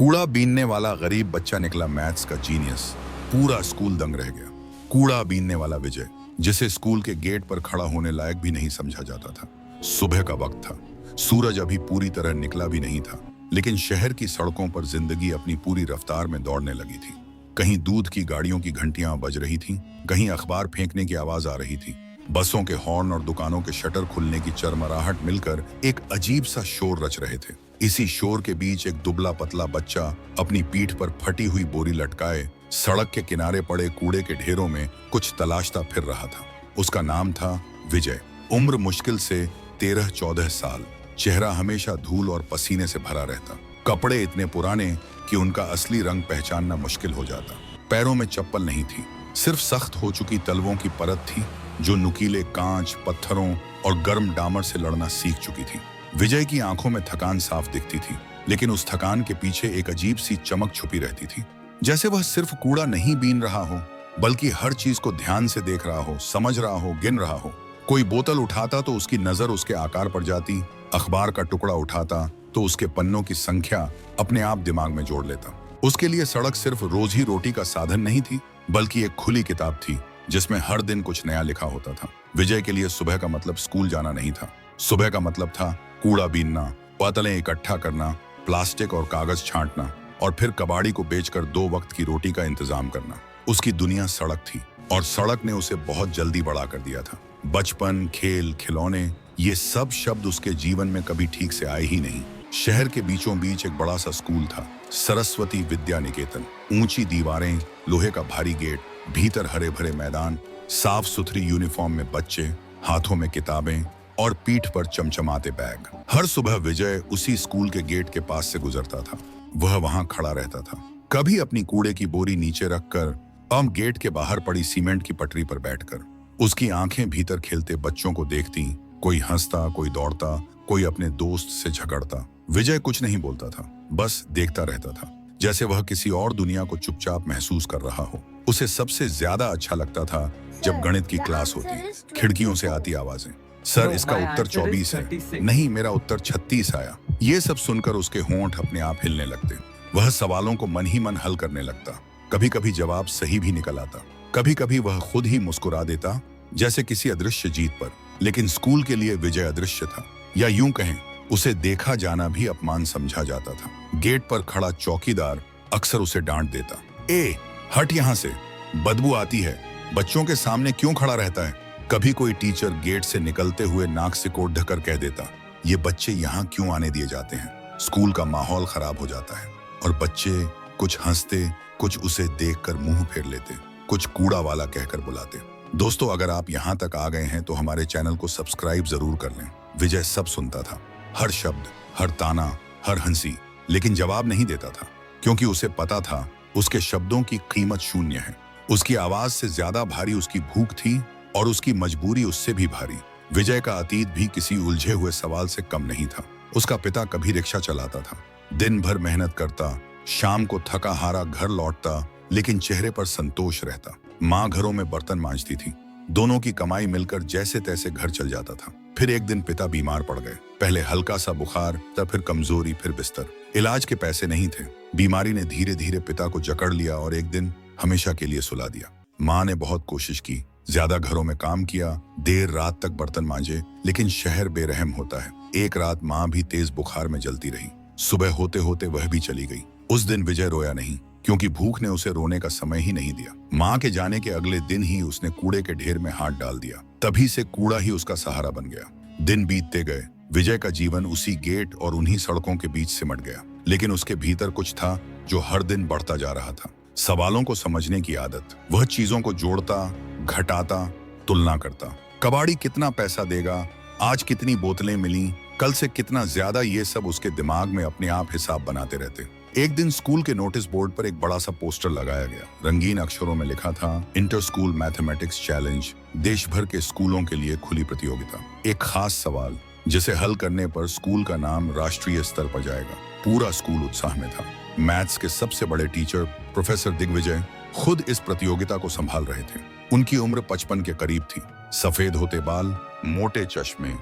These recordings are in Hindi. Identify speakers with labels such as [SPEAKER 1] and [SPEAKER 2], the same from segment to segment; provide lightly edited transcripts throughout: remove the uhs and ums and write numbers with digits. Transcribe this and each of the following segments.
[SPEAKER 1] कूड़ा बीनने वाला गरीब बच्चा निकला मैथ्स का जीनियस। पूरा स्कूल दंग रह गया। कूड़ा बीनने वाला विजय, जिसे स्कूल के गेट पर खड़ा होने लायक भी नहीं समझा जाता था। सुबह का वक्त था, सूरज अभी पूरी तरह निकला भी नहीं था, लेकिन शहर की सड़कों पर जिंदगी अपनी पूरी रफ्तार में दौड़ने लगी थी। कहीं दूध की गाड़ियों की घंटियां बज रही थीं, कहीं अखबार फेंकने की आवाज आ रही थी। बसों के हॉर्न और दुकानों के शटर खुलने की चरमराहट मिलकर एक अजीब सा शोर रच रहे थे। इसी शोर के बीच एक दुबला पतला बच्चा अपनी पीठ पर फटी हुई बोरी लटकाए सड़क के किनारे पड़े कूड़े के ढेरों में कुछ तलाशता फिर रहा था। उसका नाम था विजय। उम्र मुश्किल से 13-14 साल। चेहरा हमेशा धूल और पसीने से भरा रहता। कपड़े इतने पुराने कि उनका असली रंग पहचानना मुश्किल हो जाता। पैरों में चप्पल नहीं थी, सिर्फ सख्त हो चुकी तलवों की परत थी जो नुकीले कांच, पत्थरों और गर्म डामर से लड़ना सीख चुकी थी। विजय की आंखों में थकान साफ दिखती थी, लेकिन उस थकान के पीछे एक अजीब सी चमक छुपी रहती थी, जैसे वह सिर्फ कूड़ा नहीं बीन रहा हो, बल्कि हर चीज को ध्यान से देख रहा हो, समझ रहा हो, गिन रहा हो। कोई बोतल उठाता तो उसकी नजर उसके आकार पर जाती, अखबार का टुकड़ा उठाता तो उसके पन्नों की संख्या अपने आप दिमाग में जोड़ लेता। उसके लिए सड़क सिर्फ रोजी रोटी का साधन नहीं थी, बल्कि एक खुली किताब थी जिसमें हर दिन कुछ नया लिखा होता था। विजय के लिए सुबह का मतलब स्कूल जाना नहीं था। सुबह का मतलब था कूड़ा बीनना, बोतलें इकट्ठा करना, प्लास्टिक और कागज छांटना और फिर कबाड़ी को बेचकर 2 वक्त की रोटी का इंतजाम करना। उसकी दुनिया सड़क थी और सड़क ने उसे बहुत जल्दी बड़ा कर दिया था। बचपन, खेल, खिलौने, ये सब शब्द उसके जीवन में कभी ठीक से आए ही नहीं। शहर के बीचों बीच एक बड़ा सा स्कूल था, सरस्वती विद्या निकेतन। ऊंची दीवारें, लोहे का भारी गेट, भीतर हरे भरे मैदान, साफ सुथरी यूनिफॉर्म में बच्चे, हाथों में किताबें और पीठ पर चमचमाते बैग। हर सुबह विजय उसी स्कूल के गेट के पास से गुजरता था। वह वहां खड़ा रहता था, कभी अपनी कूड़े की बोरी नीचे रखकर, गेट के बाहर पड़ी सीमेंट की पटरी पर बैठकर। उसकी आंखें भीतर खेलते बच्चों को देखती, कोई हंसता, कोई दौड़ता, कोई अपने दोस्त से झगड़ता। विजय कुछ नहीं बोलता था, बस देखता रहता था, जैसे वह किसी और दुनिया को चुपचाप महसूस कर रहा हो। उसे सबसे ज्यादा अच्छा लगता था जब गणित की क्लास होती, खिड़कियों से आती आवाजें, सर इसका उत्तर 24 है। नहीं, मेरा उत्तर 36 आया। ये सब सुनकर उसके होंठ अपने आप हिलने लगते। वह सवालों को मन ही मन हल करने लगता। कभी कभी जवाब सही भी निकल आता, कभी कभी वह खुद ही मुस्कुरा देता, जैसे किसी अदृश्य जीत पर। लेकिन स्कूल के लिए विजय अदृश्य था, या यूं कहें उसे देखा जाना भी अपमान समझा जाता था। गेट पर खड़ा चौकीदार अक्सर उसे डांट देता, ए हट यहाँ से, बदबू आती है, बच्चों के सामने क्यों खड़ा रहता है। कभी कोई टीचर गेट से निकलते हुए नाक से कोट ढकर कह देता, ये बच्चे यहाँ क्यों आने दिए जाते हैं। स्कूल का माहौल खराब हो जाता है और बच्चे कुछ हंसते, कुछ उसे देखकर मुंह फेर लेते, कुछ कूड़ा वाला कहकर बुलाते। दोस्तों, अगर आप यहाँ तक आ गए हैं तो हमारे चैनल को सब्सक्राइब जरूर कर लें। विजय सब सुनता था, हर शब्द, हर ताना, हर हंसी, लेकिन जवाब नहीं देता था, क्योंकि उसे पता था उसके शब्दों की कीमत शून्य है। उसकी आवाज से ज्यादा भारी उसकी भूख थी और उसकी मजबूरी उससे भी भारी। विजय का अतीत भी किसी उलझे हुए सवाल से कम नहीं था। उसका पिता कभी रिक्शा चलाता था, दिन भर मेहनत करता, शाम को थका हारा घर लौटता, लेकिन चेहरे पर संतोष रहता। माँ घरों में बर्तन मांजती थी। दोनों की कमाई मिलकर जैसे तैसे घर चल जाता था। फिर एक दिन पिता बीमार पड़ गए। पहले हल्का सा बुखार, तब फिर कमजोरी, फिर बिस्तर। इलाज के पैसे नहीं थे। बीमारी ने धीरे धीरे पिता को जकड़ लिया और एक दिन हमेशा के लिए सुला दिया। माँ ने बहुत कोशिश की, ज्यादा घरों में काम किया, देर रात तक बर्तन मांजे, लेकिन शहर बेरहम होता है। एक रात माँ भी तेज बुखार में जलती रही। सुबह होते होते वह भी चली गई। उस दिन विजय रोया नहीं, क्योंकि भूख ने उसे रोने का समय ही नहीं दिया। माँ के जाने के अगले दिन ही उसने कूड़े के ढेर में हाथ डाल दिया। तभी से कूड़ा ही उसका सहारा बन गया। दिन बीतते गए, विजय का जीवन उसी गेट और उन्हीं सड़कों के बीच सिमट गया, लेकिन उसके भीतर कुछ था जो हर दिन बढ़ता जा रहा था। सवालों को समझने की आदत। वह चीजों को जोड़ता, घटाता, तुलना करता। कबाड़ी कितना पैसा देगा, आज कितनी बोतलें मिली, कल से कितना ज्यादा, ये सब उसके दिमाग में अपने आप हिसाब बनाते रहते। एक दिन स्कूल के नोटिस बोर्ड पर एक बड़ा सा पोस्टर लगाया गया। रंगीन अक्षरों में लिखा था, इंटर स्कूल मैथमेटिक्स चैलेंज, देश भर के स्कूलों के लिए खुली प्रतियोगिता। एक खास सवाल जिसे हल करने पर स्कूल का नाम राष्ट्रीय स्तर पर जाएगा। पूरा स्कूल उत्साह में था। मैथ्स के सबसे बड़े टीचर प्रोफेसर दिग्विजय खुद इस प्रतियोगिता को संभाल रहे थे। उनकी उम्र 55 के करीब थी। सफेद होते बाल, मोटे चश्मे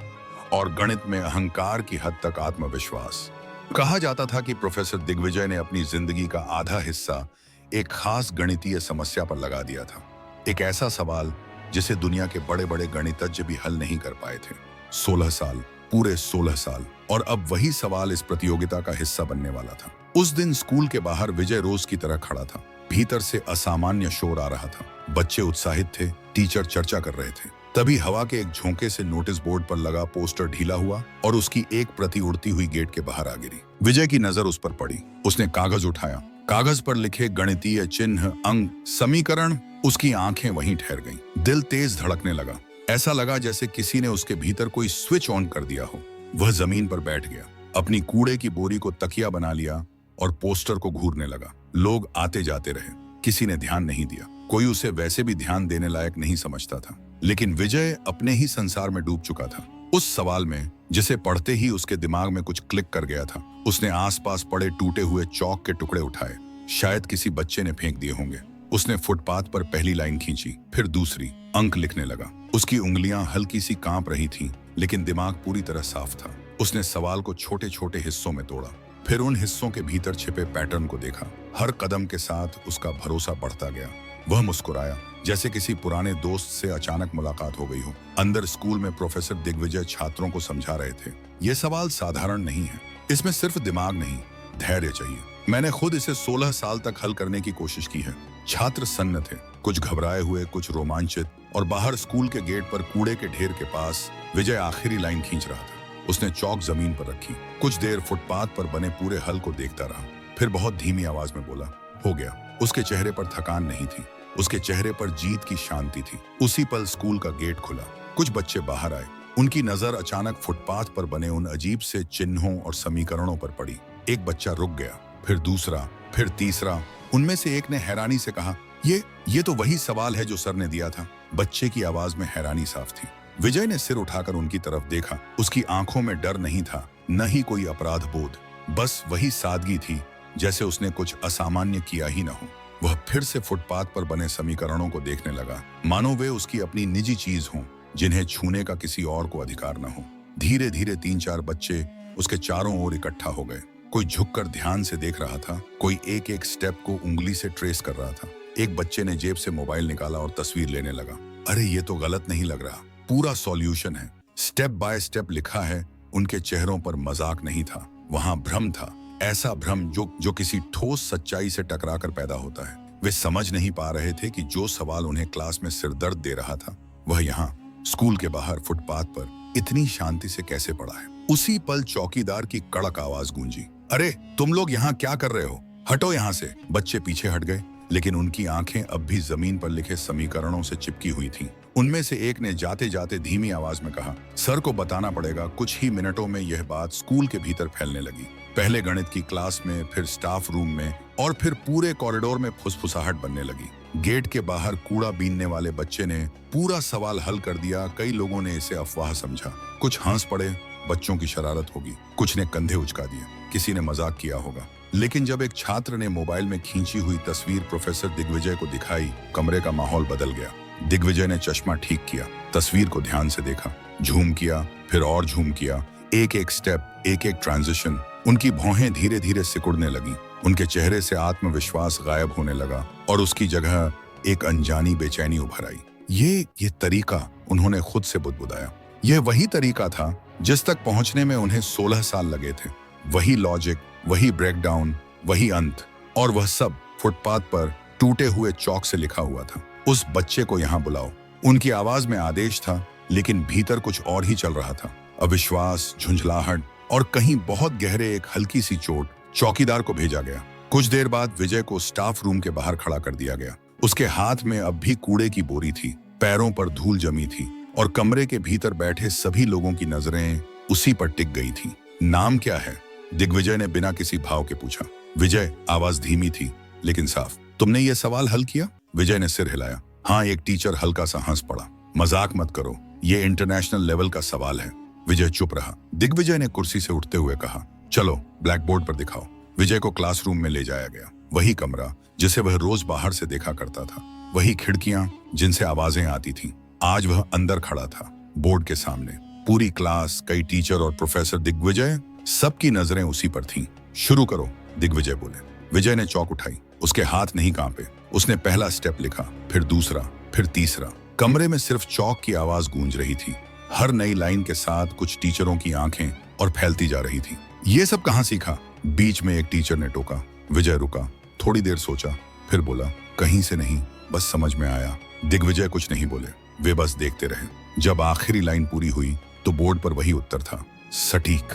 [SPEAKER 1] और गणित में अहंकार की हद तक आत्मविश्वास। कहा जाता था कि प्रोफेसर दिग्विजय ने अपनी जिंदगी का आधा हिस्सा एक खास गणितीय समस्या पर लगा दिया था। एक ऐसा सवाल जिसे दुनिया के बड़े बड़े गणितज्ञ भी हल नहीं कर पाए थे। 16 साल, पूरे 16 साल, और अब वही सवाल इस प्रतियोगिता का हिस्सा बनने वाला था। उस दिन स्कूल के बाहर विजय रोज की तरह खड़ा था। भीतर से असामान्य शोर आ रहा था। बच्चे उत्साहित थे, टीचर चर्चा कर रहे थे। तभी हवा के एक झोंके से नोटिस बोर्ड पर लगा पोस्टर ढीला हुआ और उसकी एक प्रति उड़ती हुई गेट के बाहर आ गिरी। विजय की नजर उस पर पड़ी। उसने कागज उठाया। कागज पर लिखे गणितीय चिन्ह, अंक, समीकरण, उसकी आंखें वहीं ठहर गईं। दिल तेज धड़कने लगा। ऐसा लगा जैसे किसी ने उसके भीतर कोई स्विच ऑन कर दिया हो। वह जमीन पर बैठ गया, अपनी कूड़े की बोरी को तकिया बना लिया और पोस्टर को घूरने लगा। लोग आते जाते रहे, किसी ने ध्यान नहीं दिया। कोई उसे वैसे भी ध्यान देने लायक नहीं समझता था। लेकिन विजय अपने ही संसार में डूब चुका था। उस सवाल में जिसे पढ़ते ही उसके दिमाग में कुछ क्लिक कर गया था। उसने आसपास पड़े टूटे हुए चौक के टुकड़े उठाए, शायद किसी बच्चे ने फेंक दिए होंगे। उसने फुटपाथ पर पहली लाइन खींची, फिर दूसरी, अंक लिखने लगा। उसकी उंगलियां हल्की सी कांप रही थीं, लेकिन दिमाग पूरी तरह साफ था। उसने सवाल को छोटे छोटे हिस्सों में तोड़ा, फिर उन हिस्सों के भीतर छिपे पैटर्न को देखा। हर कदम के साथ उसका भरोसा बढ़ता गया। वह मुस्कुराया, जैसे किसी पुराने दोस्त से अचानक मुलाकात हो गई हो। अंदर स्कूल में प्रोफेसर दिग्विजय छात्रों को समझा रहे थे, यह सवाल साधारण नहीं है, इसमें सिर्फ दिमाग नहीं, धैर्य चाहिए। मैंने खुद इसे 16 साल तक हल करने की कोशिश की है। छात्र सन्न थे, कुछ घबराए हुए, कुछ रोमांचित, और बाहर स्कूल के गेट पर कूड़े के ढेर के पास विजय आखिरी लाइन खींच रहा था। उसने चौक जमीन पर रखी, कुछ देर फुटपाथ पर बने पूरे हल को देखता रहा, फिर बहुत धीमी आवाज में बोला, हो गया। उसके चेहरे पर थकान नहीं थी, उसके चेहरे पर जीत की शांति थी। उसी पल स्कूल का गेट खुला, कुछ बच्चे बाहर आए। उनकी नजर अचानक फुटपाथ पर बने उन अजीब से चिन्हों और समीकरणों पर पड़ी। एक बच्चा रुक गया, फिर दूसरा, फिर तीसरा। उनमें से एक ने हैरानी से कहा, ये तो वही सवाल है जो सर ने दिया था। बच्चे की आवाज में हैरानी साफ थी। विजय ने सिर उठाकर उनकी तरफ देखा। उसकी आंखों में डर नहीं था, न ही कोई अपराध बोध, बस वही सादगी थी, जैसे उसने कुछ असामान्य किया ही न हो। वह फिर से फुटपाथ पर बने समीकरणों को देखने लगा, मानो वे उसकी अपनी निजी चीज हों, जिन्हें छूने का किसी और को अधिकार न हो। धीरे धीरे 3-4 बच्चे उसके चारों ओर इकट्ठा हो गए। कोई झुककर ध्यान से देख रहा था, कोई एक एक स्टेप को उंगली से ट्रेस कर रहा था। एक बच्चे ने जेब से मोबाइल निकाला और तस्वीर लेने लगा। अरे ये तो गलत नहीं लग रहा, पूरा सॉल्यूशन है, स्टेप बाय स्टेप लिखा है। उनके चेहरों पर मजाक नहीं था, वहां भ्रम था, ऐसा भ्रम जो किसी ठोस सच्चाई से टकराकर पैदा होता है। वे समझ नहीं पा रहे थे कि जो सवाल उन्हें क्लास में सिरदर्द दे रहा था, वह यहाँ स्कूल के बाहर फुटपाथ पर इतनी शांति से कैसे पड़ा है। उसी पल चौकीदार की कड़क आवाज गूंजी, अरे तुम लोग यहाँ क्या कर रहे हो, हटो यहाँ से। बच्चे पीछे हट गए, लेकिन उनकी आंखें अब भी जमीन पर लिखे समीकरणों से चिपकी हुई थीं। उनमें से एक ने जाते जाते धीमी आवाज में कहा, सर को बताना पड़ेगा। कुछ ही मिनटों में यह बात स्कूल के भीतर फैलने लगी। पहले गणित की क्लास में, फिर स्टाफ रूम में, और फिर पूरे कॉरिडोर में फुसफुसाहट बनने लगी। गेट के बाहर कूड़ा बीनने वाले बच्चे ने पूरा सवाल हल कर दिया। कई लोगों ने इसे अफवाह समझा, कुछ हंस पड़े, बच्चों की शरारत होगी, कुछ ने कंधे उचका दिए, किसी ने मजाक किया होगा। लेकिन जब एक छात्र ने मोबाइल में खींची हुई तस्वीर प्रोफेसर दिग्विजय को दिखाई, कमरे का माहौल बदल गया। दिग्विजय ने चश्मा ठीक किया, तस्वीर को ध्यान से देखा, झूम किया, फिर और झूम किया। एक एक स्टेप, एक एक ट्रांजिशन। उनकी भौहें धीरे धीरे सिकुड़ने लगी। उनके चेहरे से आत्मविश्वास गायब होने लगा और उसकी जगह एक अनजानी बेचैनी उभर आई। ये तरीका, उन्होंने खुद से बुदबुदाया, यह वही तरीका था जिस तक पहुंचने में उन्हें 16 साल लगे थे। वही लॉजिक, वही ब्रेकडाउन, वही अंत, और वह सब फुटपाथ पर टूटे हुए चौक से लिखा हुआ था। उस बच्चे को यहाँ बुलाओ। उनकी आवाज में आदेश था, लेकिन भीतर कुछ और ही चल रहा था। अविश्वास, झुंझलाहट, और कहीं बहुत गहरे एक हल्की सी चोट। चौकीदार को भेजा गया। कुछ देर बाद विजय को स्टाफ रूम के बाहर खड़ा कर दिया गया। उसके हाथ में अब भी कूड़े की बोरी थी, पैरों पर धूल जमी थी, और कमरे के भीतर बैठे सभी लोगों की नजरें उसी पर टिक गई थी। नाम क्या है? दिग्विजय ने बिना किसी भाव के पूछा। विजय, आवाज धीमी थी लेकिन साफ। तुमने ये सवाल हल किया? विजय ने सिर हिलाया। हाँ, एक टीचर हल्का सा हंस पड़ा। मजाक मत करो, ये इंटरनेशनल लेवल का सवाल है। विजय चुप रहा। दिग्विजय ने कुर्सी से उठते हुए कहा, चलो ब्लैक बोर्ड पर दिखाओ। विजय को क्लासरूम में ले जाया गया। वही कमरा जिसे वह रोज बाहर से देखा करता था, वही खिड़कियां जिनसे आवाजें आती थीं। आज वह अंदर खड़ा था, बोर्ड के सामने। पूरी क्लास, कई टीचर और प्रोफेसर दिग्विजय सबकी नजरें उसी पर थीं। शुरू करो, दिग्विजय बोले। विजय ने चौक उठाई। उसके हाथ नहीं कांपे। उसने पहला स्टेप लिखा, फिर दूसरा, फिर तीसरा। कमरे में सिर्फ चौक की आवाज गूंज रही थी। हर नई लाइन के साथ कुछ टीचरों की आंखें और फैलती जा रही थी। ये सब कहाँ सीखा? बीच में एक टीचर ने टोका। विजय रुका, थोड़ी देर सोचा, फिर बोला, कहीं से नहीं, बस समझ में आया। दिग्विजय कुछ नहीं बोले, वे बस देखते रहे। जब आखिरी लाइन पूरी हुई तो बोर्ड पर वही उत्तर था, सटीक,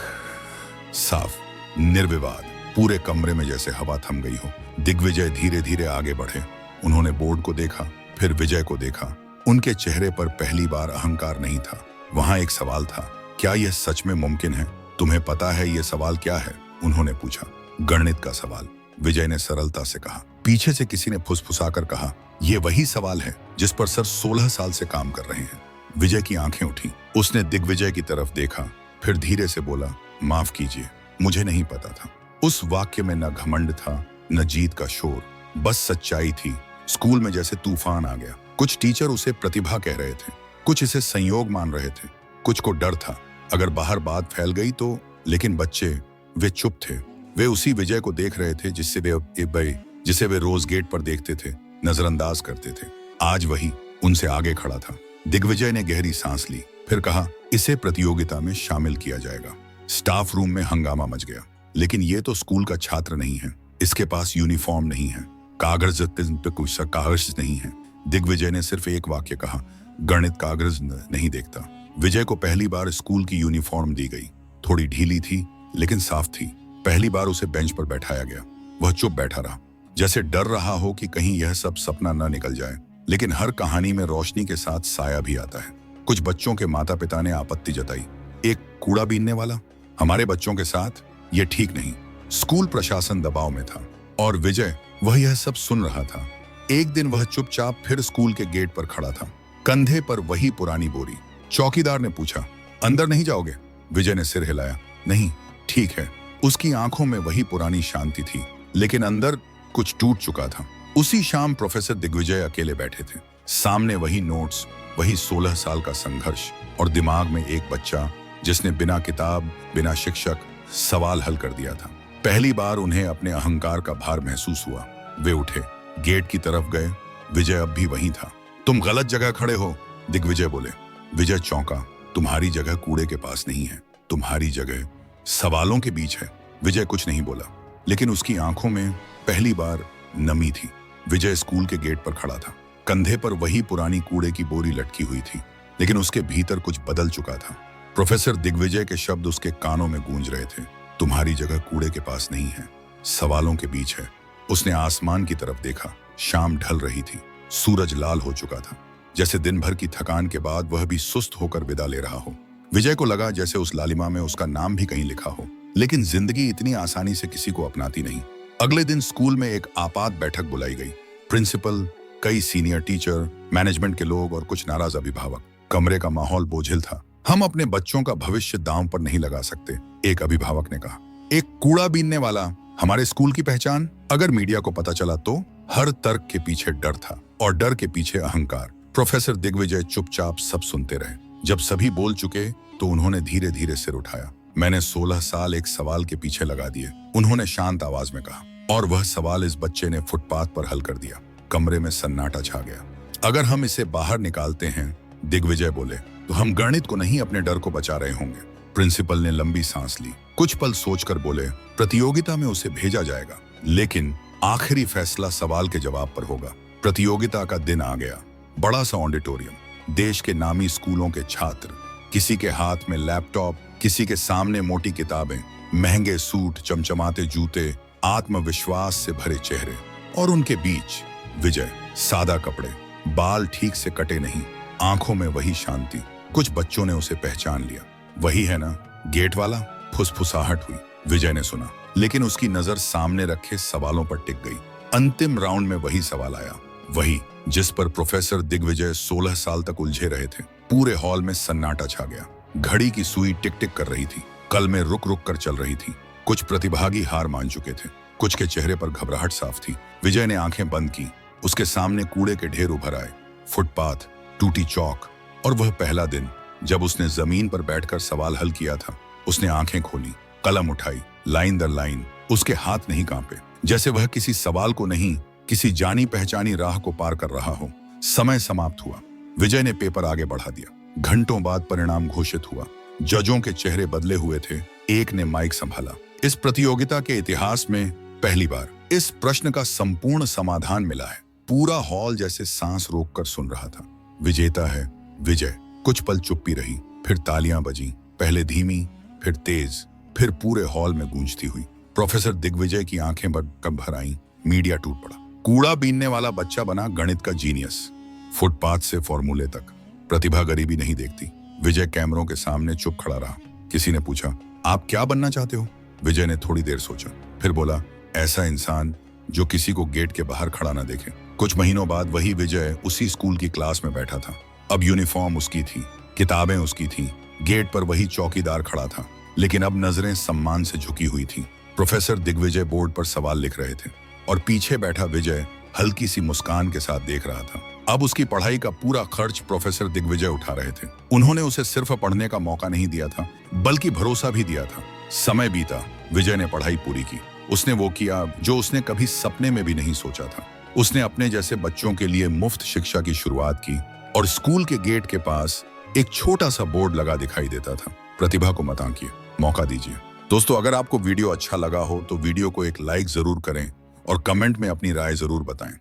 [SPEAKER 1] साफ, निर्विवाद। पूरे कमरे में जैसे हवा थम गई हो। दिग्विजय धीरे धीरे आगे बढ़े। उन्होंने बोर्ड को देखा, फिर विजय को देखा। उनके चेहरे पर पहली बार अहंकार नहीं था। वहां एक सवाल था, क्या यह सच में मुमकिन है? तुम्हें पता है यह सवाल क्या है? उन्होंने पूछा। गणित का सवाल, विजय ने सरलता से कहा। पीछे से किसी ने फुसफुसाकर कहा, यह वही सवाल है जिस पर सर 16 साल से काम कर रहे हैं। विजय की आंखें उठी। उसने दिग्विजय की तरफ देखा, फिर धीरे से बोला, माफ कीजिए, मुझे नहीं पता था। उस वाक्य में न घमंड था, न जीत का शोर, बस सच्चाई थी। स्कूल में जैसे तूफान आ गया। कुछ टीचर उसे प्रतिभा कह रहे थे, कुछ इसे संयोग मान रहे थे, कुछ को डर था अगर बाहर बात फैल गई तो। लेकिन बच्चे, वे चुप थे। वे उसी विजय को देख रहे थे जिसे वे रोज गेट पर देखते थे, नजरअंदाज करते थे। आज वही उनसे आगे खड़ा था। दिग्विजय ने गहरी सांस ली, फिर कहा, इसे प्रतियोगिता में शामिल किया जाएगा। स्टाफ रूम में हंगामा मच गया। लेकिन ये तो स्कूल का छात्र नहीं है, इसके पास यूनिफॉर्म नहीं है, कागज नहीं है। दिग्विजय ने सिर्फ एक वाक्य कहा, गणित कागज नहीं देखता। विजय को पहली बार स्कूल की यूनिफॉर्म दी गई। थोड़ी ढीली थी लेकिन साफ थी। पहली बार उसे बेंच पर बैठाया गया। वह चुप बैठा रहा, जैसे डर रहा हो कि कहीं यह सब सपना न निकल जाए। लेकिन हर कहानी में रोशनी के साथ साया भी आता है। कुछ बच्चों के माता पिता ने आपत्ति जताई, एक कूड़ा बीनने वाला हमारे बच्चों के साथ, ये ठीक नहीं। स्कूल प्रशासन दबाव में था और विजय वह यह सब सुन रहा था। एक दिन वह चुपचाप फिर स्कूल के गेट पर खड़ा था, कंधे पर वही पुरानी बोरी। चौकीदार ने पूछा, अंदर नहीं जाओगे? विजय ने सिर हिलाया, नहीं, ठीक है। उसकी आंखों में वही पुरानी शांति थी, लेकिन अंदर कुछ टूट चुका था। उसी शाम प्रोफेसर दिग्विजय अकेले बैठे थे। सामने वही नोट्स, वही 16 साल का संघर्ष और दिमाग में एक बच्चा जिसने बिना किताब, बिना शिक्षक सवाल हल कर दिया था। पहली बार उन्हें अपने अहंकार का भार महसूस हुआ। वे उठे, गेट की तरफ गए। विजय अब भी वहीं था। तुम गलत जगह खड़े हो, दिग्विजय बोले। विजय चौंका। तुम्हारी जगह कूड़े के पास नहीं है, तुम्हारी जगह सवालों के बीच है। विजय कुछ नहीं बोला, लेकिन उसकी आंखों में पहली बार नमी थी। विजय स्कूल के गेट पर खड़ा था। कंधे पर वही पुरानी कूड़े की बोरी लटकी हुई थी, लेकिन उसके भीतर कुछ बदल चुका था। प्रोफेसर दिग्विजय के शब्द उसके कानों में गूंज रहे थे, तुम्हारी जगह कूड़े के पास नहीं है, सवालों के बीच है। उसने आसमान की तरफ देखा। शाम ढल रही थी, सूरज लाल हो चुका था, जैसे दिन भर की थकान के बाद वह भी सुस्त होकर विदा ले रहा हो। विजय को लगा जैसे उस लालिमा में उसका नाम भी कहीं लिखा हो। लेकिन जिंदगी इतनी आसानी से किसी को अपनाती नहीं। अगले दिन स्कूल में एक आपात बैठक बुलाई गई। प्रिंसिपल, कई सीनियर टीचर, मैनेजमेंट के लोग और कुछ नाराज अभिभावक। कमरे का माहौल बोझिल था। हम अपने बच्चों का भविष्य दांव पर नहीं लगा सकते, एक अभिभावक ने कहा। एक कूड़ा बीनने वाला हमारे स्कूल की पहचान? अगर मीडिया को पता चला तो? हर तर्क के पीछे डर था और डर के पीछे अहंकार। प्रोफेसर दिग्विजय चुपचाप सब सुनते रहे। जब सभी बोल चुके तो उन्होंने धीरे धीरे सिर उठाया। मैंने 16 साल एक सवाल के पीछे लगा दिए, उन्होंने शांत आवाज में कहा, और वह सवाल इस बच्चे ने फुटपाथ पर हल कर दिया। कमरे में सन्नाटा छा गया। अगर हम इसे बाहर निकालते हैं, दिग्विजय बोले, तो हम गणित को नहीं अपने डर को बचा रहे होंगे। प्रिंसिपल ने लंबी सांस ली, कुछ पल सोचकर बोले, प्रतियोगिता में उसे भेजा जाएगा, लेकिन आखिरी फैसला सवाल के जवाब पर होगा। प्रतियोगिता का दिन आ गया। बड़ा सा ऑडिटोरियम, देश के नामी स्कूलों के छात्र, किसी के हाथ में लैपटॉप, किसी के सामने मोटी किताबें, महंगे सूट, चमचमाते जूते, आत्मविश्वास से भरे चेहरे, और उनके बीच विजय। सादा कपड़े, बाल ठीक से कटे नहीं, आंखों में वही शांति। कुछ बच्चों ने उसे पहचान लिया। वही है ना, गेट वाला? फुसफुसाहट हुई। विजय ने सुना, लेकिन उसकी नजर सामने रखे सवालों पर टिक गई। अंतिम राउंड में वही सवाल आया, वही जिस पर प्रोफेसर दिग्विजय 16 साल तक उलझे रहे थे। पूरे हॉल में सन्नाटा छा गया। घड़ी की सुई टिक टिक कर रही थी, कलमें रुक रुक कर चल रही थी। कुछ प्रतिभागी हार मान चुके थे, कुछ के चेहरे पर घबराहट साफ थी। विजय ने आंखें बंद की। उसके सामने कूड़े के ढेर उभर आए, फुटपाथ, टूटी चौक, और वह पहला दिन जब उसने जमीन पर बैठकर सवाल हल किया था। उसने आंखें खोली, कलम उठाई, लाइन दर लाइन। उसके हाथ नहीं कांपे, जैसे वह किसी सवाल को नहीं, किसी जानी पहचानी राह को पार कर रहा हो। समय समाप्त हुआ। विजय ने पेपर आगे बढ़ा दिया। घंटों बाद परिणाम घोषित हुआ। जजों के चेहरे बदले हुए थे। एक ने माइक संभाला। इस प्रतियोगिता के इतिहास में पहली बार इस प्रश्न का संपूर्ण समाधान मिला है। पूरा हॉल जैसे सांस रोककर सुन रहा था। विजेता है विजय। कुछ पल चुप्पी रही, फिर तालियां बजीं, पहले धीमी, फिर तेज, फिर पूरे हॉल में गूंजती हुई। प्रोफेसर दिग्विजय की आंखें भर आईं। मीडिया टूट पड़ा। कूड़ा बीनने वाला बच्चा बना गणित का जीनियस। फुटपाथ से फॉर्मूले तक। प्रतिभा गरीबी नहीं देखती। विजय कैमरों के सामने चुप खड़ा रहा। किसी ने पूछा, आप क्या बनना चाहते हो? विजय ने थोड़ी देर सोचा, फिर बोला, ऐसा इंसान जो किसी को गेट के बाहर खड़ा ना देखे। कुछ महीनों बाद वही विजय उसी स्कूल की क्लास में बैठा था। अब यूनिफॉर्म उसकी थी, किताबें उसकी थी, गेट पर वही चौकीदार खड़ा था, लेकिन अब नजरें सम्मान से झुकी हुई थी। प्रोफेसर दिग्विजय बोर्ड पर सवाल लिख रहे थे और पीछे बैठा विजय हल्की सी मुस्कान के साथ देख रहा था। अब उसकी पढ़ाई का पूरा खर्च प्रोफेसर दिग्विजय उठा रहे थे। उन्होंने उसे सिर्फ पढ़ने का मौका नहीं दिया था, बल्कि भरोसा भी दिया था। समय बीता, विजय ने पढ़ाई पूरी की। उसने वो किया जो उसने कभी सपने में भी नहीं सोचा था। उसने अपने जैसे बच्चों के लिए मुफ्त शिक्षा की शुरुआत की और स्कूल के गेट के पास एक छोटा सा बोर्ड लगा दिखाई देता था, प्रतिभा को मत आंकिए, मौका दीजिए। दोस्तों, अगर आपको वीडियो अच्छा लगा हो तो वीडियो को एक लाइक जरूर करें और कमेंट में अपनी राय जरूर बताएं।